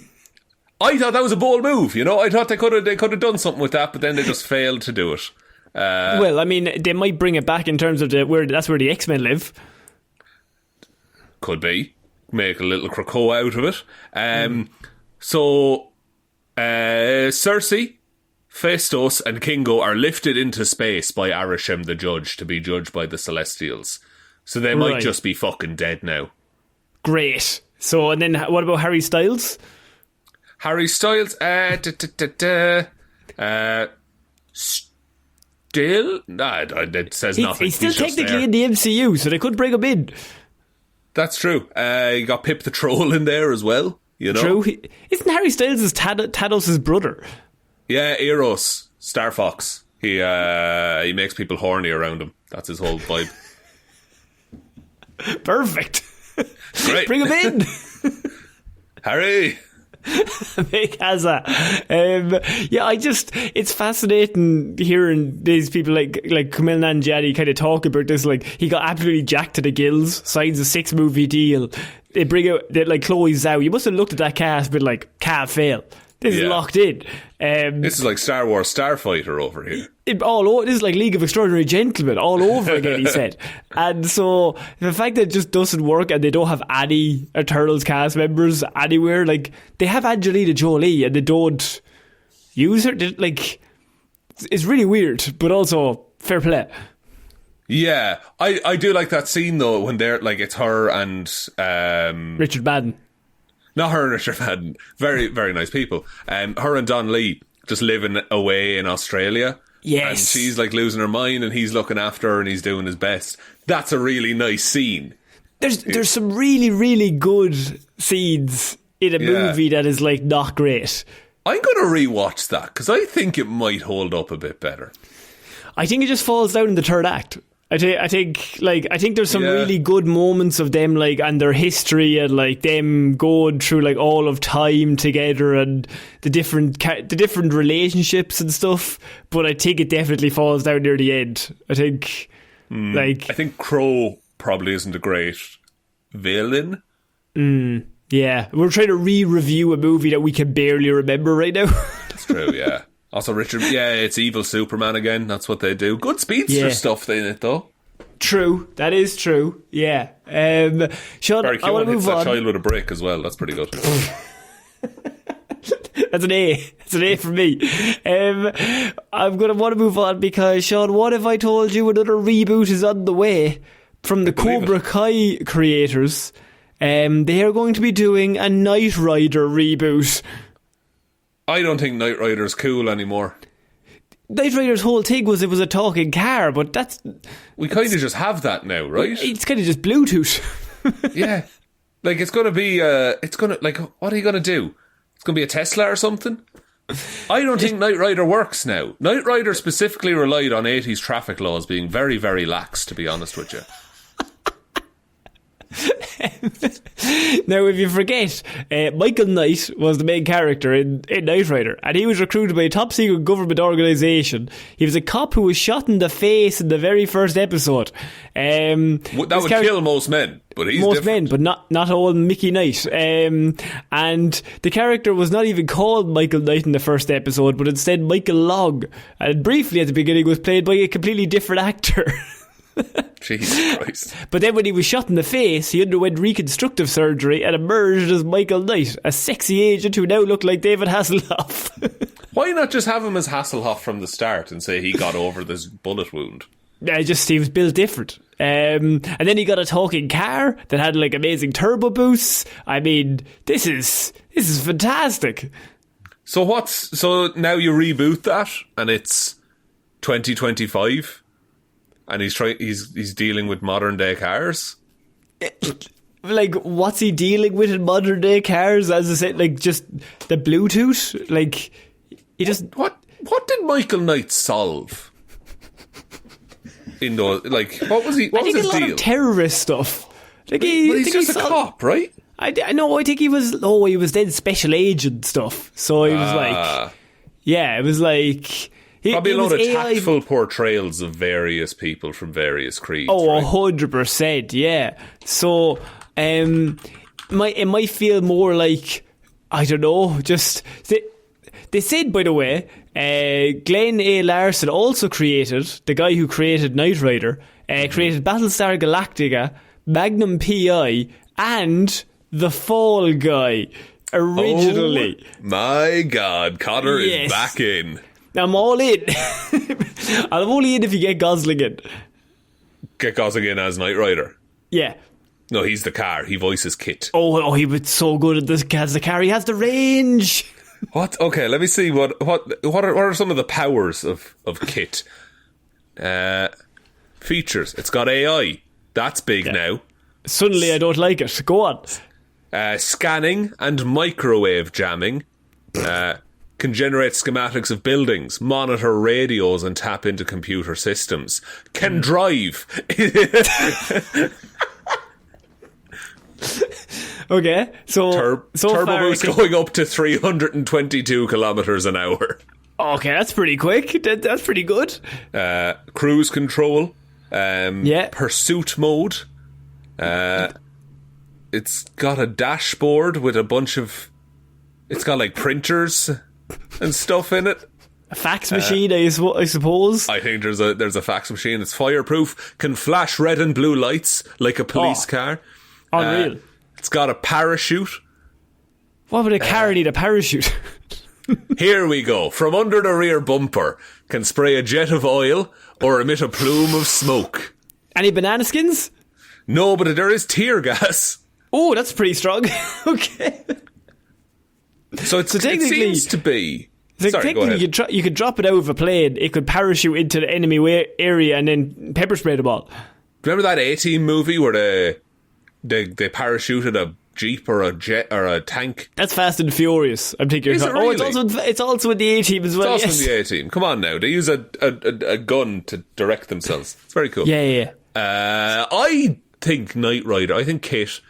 I thought that was a bold move, I thought they could have done something with that, but then they just failed to do it. Well, I mean, they might bring it back in terms of that's where the X-Men live. Could be. Make a little Krakoa out of it. So, Cersei, Phaistos, and Kingo are lifted into space by Arishem the Judge to be judged by the Celestials. So they might just be fucking dead now. Great. So, and then what about Harry Styles? Harry Styles, still? Nah, it says nothing. He's still technically in the MCU, so they could bring him in. That's true. You got Pip the Troll in there as well, True. Isn't Harry Styles Thanos' brother? Yeah, Eros, Star Fox. He makes people horny around him. That's his whole vibe. Perfect. Great. Bring him in. Harry. Make Hazza. It's fascinating hearing these people like Kumail Nanjiani kind of talk about this. Like, he got absolutely jacked to the gills, signs a 6-movie deal. They bring out, like, Chloe Zhao. You must have looked at that cast, but like, can't fail. This is locked in. This is like Star Wars Starfighter over here. This is like League of Extraordinary Gentlemen all over again, he said. And so the fact that it just doesn't work and they don't have any Eternals cast members anywhere, like, they have Angelina Jolie and they don't use her, like, it's really weird, but also fair play. Yeah, I do like that scene though when they're like, it's her and Richard Madden. Not her and Richard Madden. Very, very nice people. Her and Don Lee just living away in Australia. Yes. And she's like losing her mind and he's looking after her and he's doing his best. That's a really nice scene. There's some really, really good scenes in a movie that is like not great. I'm going to rewatch that because I think it might hold up a bit better. I think it just falls down in the third act. I think there's some really good moments of them, like, and their history and like them going through like all of time together and the different relationships and stuff. But I think it definitely falls down near the end. I think Crow probably isn't a great villain. Yeah, we're trying to re-review a movie that we can barely remember right now. That's true. Yeah. Also, Richard, it's evil Superman again. That's what they do. Good speedster stuff in it, though. True, that is true. Yeah. Sean, Very cute. I want to move on. That child with a brick as well. That's pretty good. That's an A. That's an A for me. I'm going to want to move on because, Sean, what if I told you another reboot is on the way from the Cobra Kai creators? They are going to be doing a Knight Rider reboot. I don't think Knight Rider's cool anymore. Knight Rider's whole thing was it was a talking car, but we kind of just have that now, right? It's kind of just Bluetooth. Yeah. Like, it's going to be, what are you going to do? It's going to be a Tesla or something? I don't think Knight Rider works now. Knight Rider specifically relied on 80s traffic laws being very, very lax, to be honest with you. Now, if you forget, Michael Knight was the main character in Knight Rider, and he was recruited by a top secret government organisation. He was a cop who was shot in the face in the very first episode. That would kill most men, but he's most different. men, but not old Mickey Knight. And the character was not even called Michael Knight in the first episode, but instead Michael Long. And briefly at the beginning was played by a completely different actor. Jesus Christ. But then when he was shot in the face, he underwent reconstructive surgery and emerged as Michael Knight, a sexy agent who now looked like David Hasselhoff. Why not just have him as Hasselhoff from the start and say he got over this bullet wound? He was built different. And then he got a talking car that had like amazing turbo boosts. I mean, this is fantastic. So now you reboot that and it's 2025? And he's dealing with modern day cars. Like, what's he dealing with in modern day cars? As I said, like, just the Bluetooth. Like, he just what did Michael Knight solve? In those, like, what was he? What was his deal? A lot of terrorist stuff. Like, but he's just a cop, right? I think he was. Oh, he was then special agent stuff. So he was like, yeah, it was like. Probably a lot of tactful portrayals of various people from various creeds. Oh, 100%, yeah. So, it might feel more like, I don't know, just... They said, by the way, Glenn A. Larson also created, the guy who created Knight Rider, created Battlestar Galactica, Magnum P.I., and The Fall Guy, originally. Oh, my God, Conor is back in. I'm all in. I'm only in if you get Gosling in. Get Gosling in as Knight Rider? Yeah. No, he's the car. He voices Kit. Oh, he was so good at this as the car. He has the range. What? Okay, let me see. What are some of the powers of Kit? Features. It's got AI. That's big now. Suddenly I don't like it. Go on. Scanning and microwave jamming. can generate schematics of buildings, monitor radios, and tap into computer systems. Can drive. Okay, so turbo boost going up to 322 kilometers an hour. Okay, that's pretty quick. That's pretty good. Cruise control. Pursuit mode. It's got a dashboard with a bunch of... It's got like printers and stuff in it. A fax machine, I suppose. I think there's a fax machine. It's fireproof. Can flash red and blue lights like a police car. Unreal. It's got a parachute. What would a car need a parachute? Here we go. From under the rear bumper, can spray a jet of oil or emit a plume of smoke. Any banana skins? No, but there is tear gas. Oh, that's pretty strong. Okay. So it seems to be... So Sorry, go ahead. You could drop it out of a plane, it could parachute into the enemy area and then pepper spray the ball. Remember that A-Team movie where they parachuted a jeep or a jet or a tank? That's Fast and Furious. I'm thinking. Is it really? It's also in the A-Team as well. It's also in the A-Team. Come on now, they use a gun to direct themselves. It's very cool. Yeah. I think Knight Rider. I think Kit.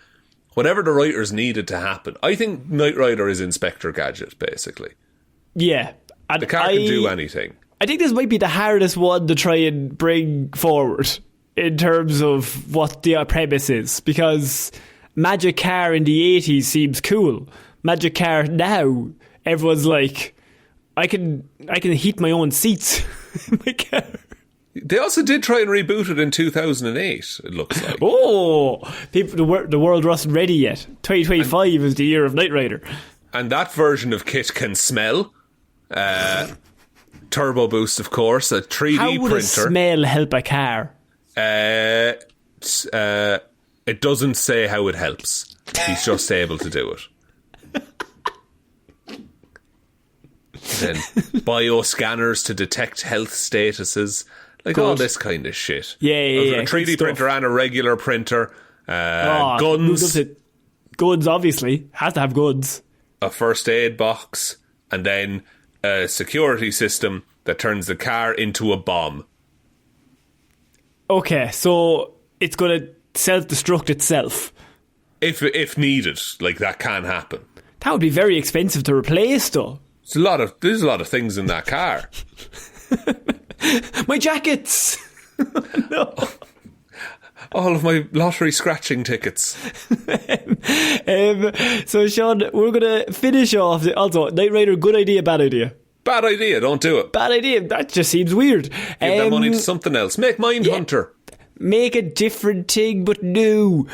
Whatever the writers needed to happen, I think Knight Rider is Inspector Gadget, basically. Yeah. And the car can do anything. I think this might be the hardest one to try and bring forward in terms of what the premise is, because Magic Car in the 80s seems cool. Magic Car now, everyone's like, I can heat my own seats in my car. They also did try and reboot it in 2008, it looks like. Oh, the world wasn't ready yet. 2025 is the year of Knight Rider. And that version of Kit can smell. Turbo boost, of course. A 3D How would printer. A smell help a car? It doesn't say how it helps. He's just able to do it. Then bioscanners to detect health statuses. Like all this kind of shit. Yeah. A 3D printer and a regular printer. Guns. Guns, obviously. Has to have guns. A first aid box. And then a security system that turns the car into a bomb. Okay, so it's going to self-destruct itself. If needed. Like, that can happen. That would be very expensive to replace, though. There's a lot of things in that car. My jackets! No. All of my lottery scratching tickets. So, Sean, we're going to finish off. Also, Knight Rider, good idea, bad idea? Bad idea, don't do it. Bad idea, that just seems weird. Give that money to something else. Make Mindhunter. Make a different thing, but new.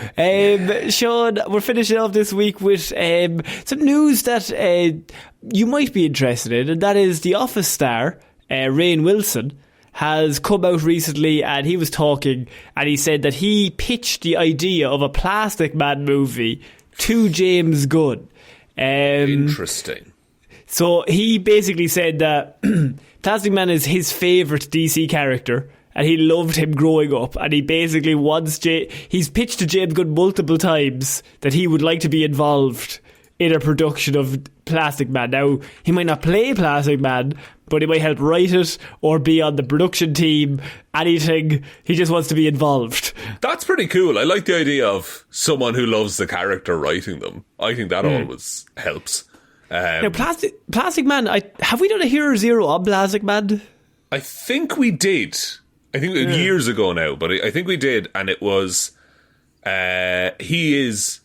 Sean, we're finishing off this week with some news that you might be interested in, and that is the Office star, Rainn Wilson, has come out recently, and he was talking, and he said that he pitched the idea of a Plastic Man movie to James Gunn. Interesting. So he basically said that Plastic Man is his favourite DC character, and he loved him growing up, and he basically wants he's pitched to James Gunn multiple times that he would like to be involved in a production of Plastic Man. Now, he might not play Plastic Man, but he might help write it or be on the production team, anything. He just wants to be involved. That's pretty cool. I like the idea of someone who loves the character writing them. I think that always helps. Now, Plastic Man, have we done a Hero Zero on Plastic Man? I think we did. I think years ago now, but I think we did, and it was he is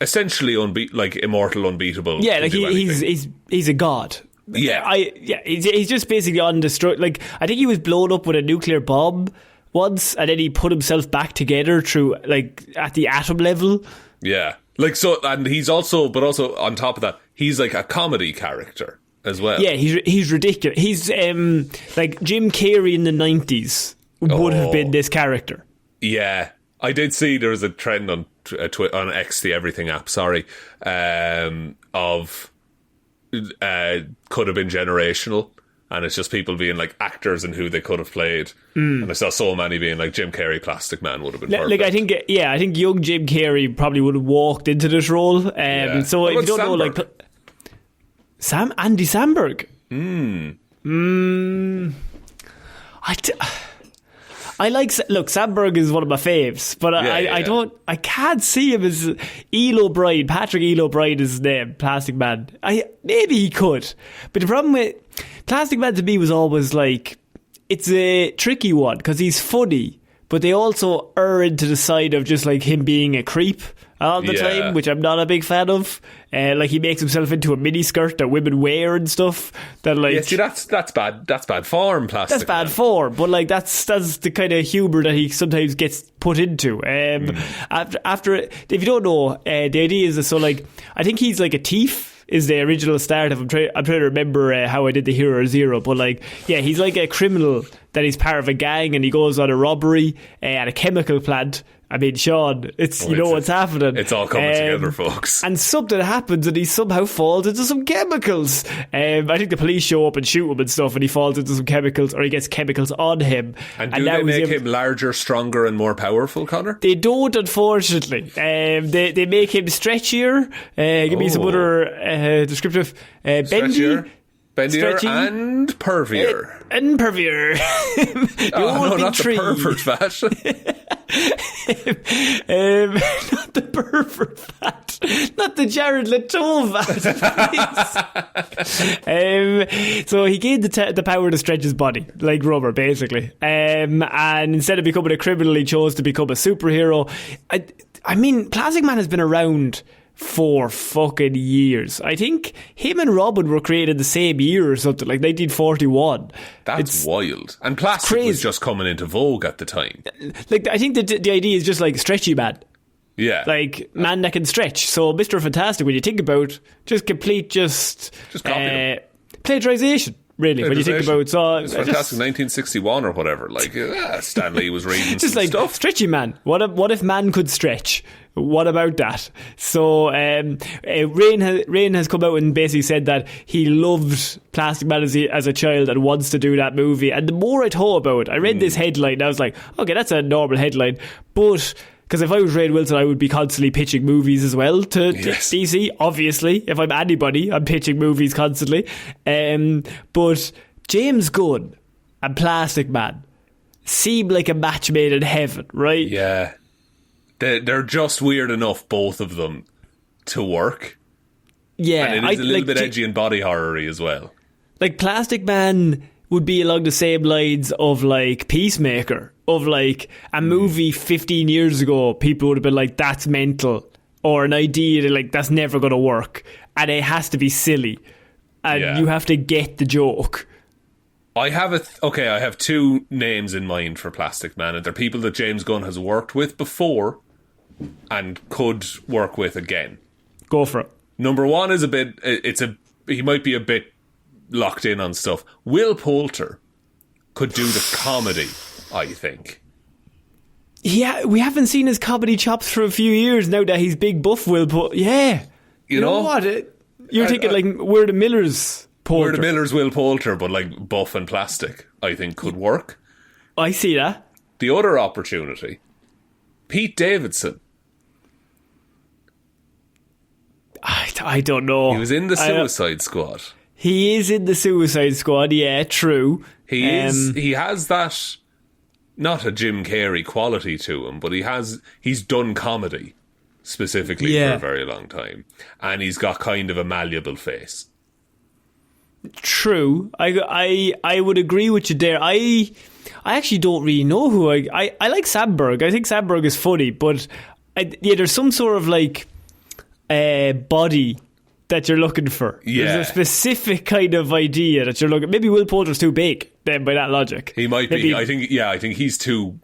essentially immortal, unbeatable. Yeah, like he's a god. Yeah, he's just basically undestructible. Like, I think he was blown up with a nuclear bomb once, and then he put himself back together through at the atom level. Yeah, and he's also on top of that, he's like a comedy character as well. Yeah, he's ridiculous. He's like Jim Carrey in the 90s would have been this character. Yeah, I did see there was a trend on X, the Everything app. Sorry, of could have been generational, and it's just people being like actors and who they could have played. And I saw so many being like Jim Carrey, Plastic Man would have been perfect. Like I think young Jim Carrey probably would have walked into this role. So if you don't know, Andy Samberg. I like, look, Samberg is one of my faves, but I can't see him as Eel O'Brien. Patrick Eel O'Brien is his name, Plastic Man. Maybe he could, but the problem with Plastic Man to me was always like, it's a tricky one because he's funny, but they also err into the side of just like him being a creep all the time, which I'm not a big fan of. Like he makes himself into a miniskirt that women wear and stuff. That like, see, that's bad. That's bad form, Plastic. That's bad form, but like that's the kind of humour that he sometimes gets put into. After if you don't know, the idea is that, so like I think he's like a thief. Is the original start of I'm trying to remember how I did the Hero Zero, but like he's like a criminal that he's part of a gang and he goes on a robbery at a chemical plant. I mean, Sean, what's happening. It's all coming together, folks. And something happens and he somehow falls into some chemicals. I think the police show up and shoot him and stuff, and he falls into some chemicals, or he gets chemicals on him. And do they make him larger, stronger and more powerful, Conor? They don't, unfortunately. They make him stretchier. Give me some other descriptive. Bendier and pervier. And pervier. Not the pervert fat. Not the pervert fat. Not the Jared Leto fat. So he gained the power to stretch his body like rubber, basically. And instead of becoming a criminal, he chose to become a superhero. I mean, Plastic Man has been around for fucking years. I think him and Robin were created the same year or something, like 1941. That's wild. And plastic was just coming into vogue at the time. Like, I think the idea is just like stretchy man. Yeah. Like, man that can stretch. So Mr. Fantastic, when you think about just plagiarization. Really, when you think about it's Fantastic 1961 or whatever, like Stan Lee was reading just some like stuff. Stretchy man. What if man could stretch? What about that? So Rain has come out and basically said that he loved Plastic Man as a child and wants to do that movie. And the more I thought about it, I read this headline and I was like, okay, that's a normal headline, but because if I was Rainn Wilson, I would be constantly pitching movies as well to DC. Obviously, if I'm anybody, I'm pitching movies constantly. But James Gunn and Plastic Man seem like a match made in heaven, right? Yeah. They're just weird enough, both of them, to work. Yeah. And it is a little bit edgy and body horror-y as well. Like, Plastic Man would be along the same lines of like Peacemaker, of like a movie 15 years ago. People would have been like, that's mental, or an idea that like that's never going to work, and it has to be silly, and you have to get the joke. I have two names in mind for Plastic Man, and they're people that James Gunn has worked with before and could work with again. Go for it. Number one is he might be a bit locked in on stuff. Will Poulter could do the comedy, I think. Yeah, we haven't seen his comedy chops for a few years now that he's big buff Will Poulter. Yeah. You know what? You're thinking like We're the Millers Poulter. We're the Millers Will Poulter, but like buff and plastic, I think could work. I see that. The other opportunity, Pete Davidson. I don't know. He was in the Suicide Squad. He is in the Suicide Squad, yeah, true. He has that, not a Jim Carrey quality to him, but he's done comedy specifically for a very long time. And he's got kind of a malleable face. True. I would agree with you there. I actually don't really know who I like Samberg. I think Samberg is funny, but there's some sort of like body that you're looking for. Yeah. There's a specific kind of idea that you're looking. Maybe Will Poulter's too big then by that logic. He might be. I think he's too,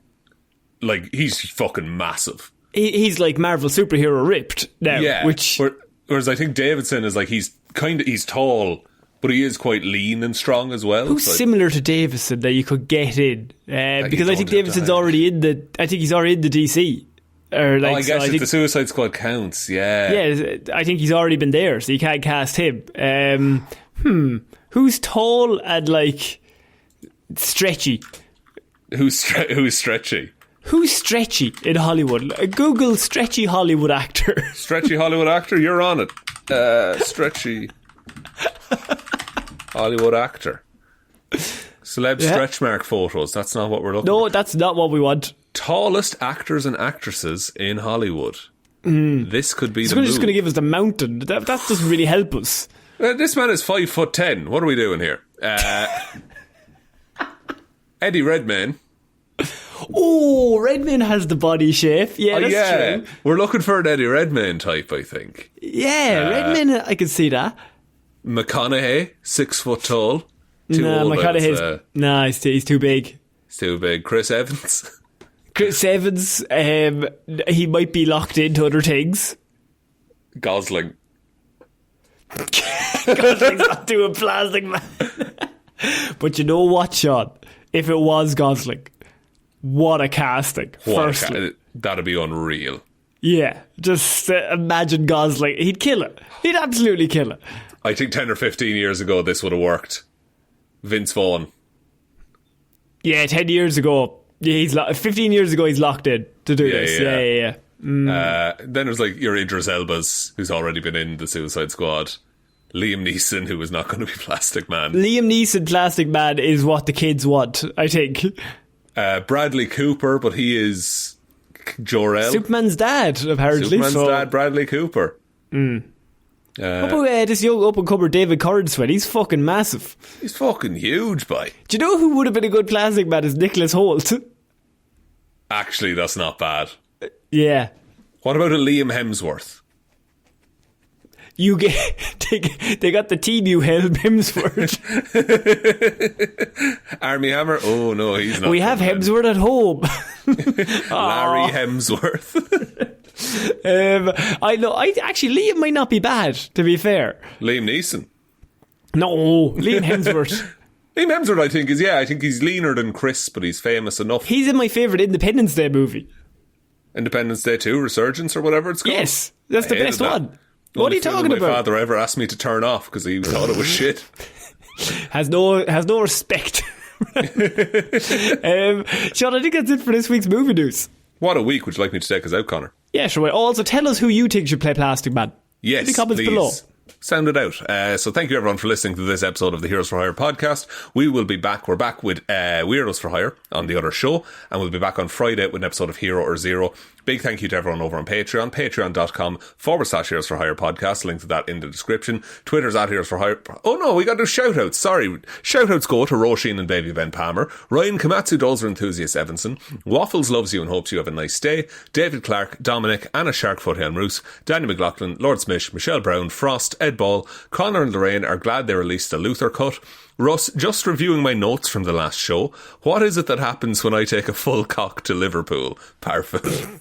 like, he's fucking massive. He's like Marvel superhero ripped now. Yeah. Whereas I think Davidson is like, he's tall, but he is quite lean and strong as well. Who's similar to Davidson that you could get in? Because I think Davidson's already in the DC. I guess if the Suicide Squad counts, yeah, I think he's already been there, so you can't cast him. Who's tall and like stretchy? Who's stretchy? Who's stretchy in Hollywood? Google stretchy Hollywood actor. Stretchy Hollywood actor, you're on it. Stretchy Hollywood actor. Celeb stretch mark photos. That's not what we're looking for. No, that's not what we want. Tallest actors and actresses in Hollywood. This could be the move. It's just going to give us the mountain. That doesn't really help us. This man is 5'10". What are we doing here? Eddie Redmayne. Oh, Redmayne has the body shape. Yeah, that's true. We're looking for an Eddie Redmayne type, I think. Yeah, Redmayne, I can see that. McConaughey, 6 foot tall. McConaughey's he's too big. He's too big. Chris Evans. Chris Evans, he might be locked into other things. Gosling. Gosling's not doing Plastic Man. But you know what, Sean? If it was Gosling, what a casting. That'd be unreal. Yeah, just imagine Gosling. He'd kill it. He'd absolutely kill it. I think 10 or 15 years ago this would have worked. Vince Vaughn. Yeah, 10 years ago. Yeah, 15 years ago he's locked in to do this. Yeah. Then there's like your Idris Elba's, who's already been in the Suicide Squad. Liam Neeson, who is not going to be Plastic Man. Liam Neeson Plastic Man is what the kids want, I think. Bradley Cooper, but he is Jor-El. Superman's dad, apparently. Superman's dad, Bradley Cooper. What about this young up-and-comer David Cornswell? He's fucking massive. He's fucking huge, boy. Do you know who would have been a good Plastic Man is Nicholas Hoult? Actually, that's not bad. Yeah. What about a Liam Hemsworth? You get they got the team you Hemsworth. Army Hammer? Oh no, he's not. We have Hemsworth at home. Larry Hemsworth. I know. Liam might not be bad. To be fair, Liam Neeson. No, Liam Hemsworth. Liam Hemsworth, I think he's leaner than Chris, but he's famous enough. He's in my favourite Independence Day movie. Independence Day 2, Resurgence, or whatever it's called. Yes, that's the best one. What are you talking about? My father ever asked me to turn off because he thought it was shit. has no respect. Sean, I think that's it for this week's movie news. What a week. Would you like me to take us out, Connor? Yeah, sure. Also, tell us who you think should play Plastic Man. Yes, in the comments please. below. Sound it out. So thank you everyone for listening to this episode of the Heroes for Hire podcast. We will be back. We're back with Weirdos for Hire on the other show, and we'll be back on Friday with an episode of Hero or Zero. Big thank you to everyone over on Patreon, patreon.com/Heroes for Hire podcast. Link to that in the description. Twitter's at Heroes for Hire. Oh no, we got to do shout outs. Sorry. Shout outs go to Róisín and Baby Ben Palmer, Ryan, Komatsu, Dozer, Enthusiast, Evanson, Waffles loves you and hopes you have a nice day, David Clarke, Dominic, Anna Sharkfoot Hjelmroos, Danny McLaughlin, Lordsmish, Michelle Browne, Frost, Ed Ball, Conor and Lorraine are glad they released the Luthor Cut. Russ, just reviewing my notes from the last show, what is it that happens when I take a full cock to Liverpool-Parfitt?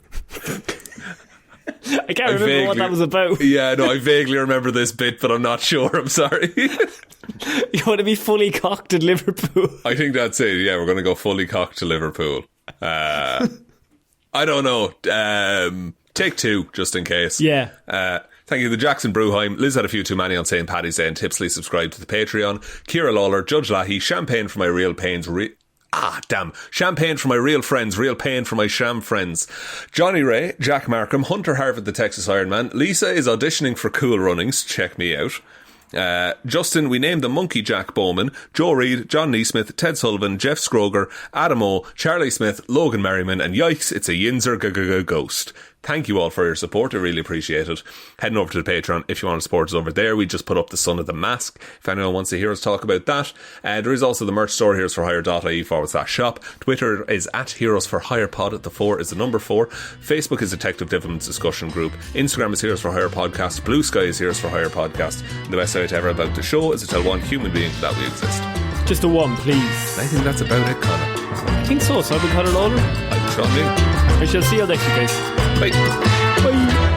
I can't remember what that was about. Yeah, no, I vaguely remember this bit, but I'm not sure. I'm sorry. You want to be fully cocked in Liverpool? I think that's it. Yeah, we're going to go fully cocked to Liverpool. I don't know. Take two, just in case. Yeah. Thank you to Jackson Brueheim. Liz had a few too many on St. Paddy's Day and tipsily subscribe to the Patreon. Ciara Lawler, Judge Leahy, Champagne for my real pains. Champagne for my real friends, real pain for my sham friends. Johnny Ray, Jack Markham, Hunter Harvard, the Texas Ironman. Lisa is auditioning for Cool Runnings. Check me out. Justin, we named the Monkey Jack Bowman, Joe Reid, John NeSmith, Ted Sullivan, Jeff Scroger, Adam O, Charlie Smith, Logan Merriman, and yikes, it's a Yinzer ghost. Thank you all for your support. I really appreciate it. Heading over to the Patreon if you want to support us over there. We just put up the Son of the Mask if anyone wants to hear us talk about that. There is also the merch store, heroesforhire.ie/shop. Twitter is at Heroes for Hire Pod. The 4 is the number 4. Facebook is Detective Divilment's discussion group. Instagram is Heroes for Hire Podcast. Blue Sky is Heroes for Hire Podcast. And the best way to ever about the show is to tell one human being that we exist. Just a one, please. I think that's about it, Connor. I think so. So I've been Conor Lorraine. I'm Sean Mean. I shall see you next week, guys. Bye. Bye.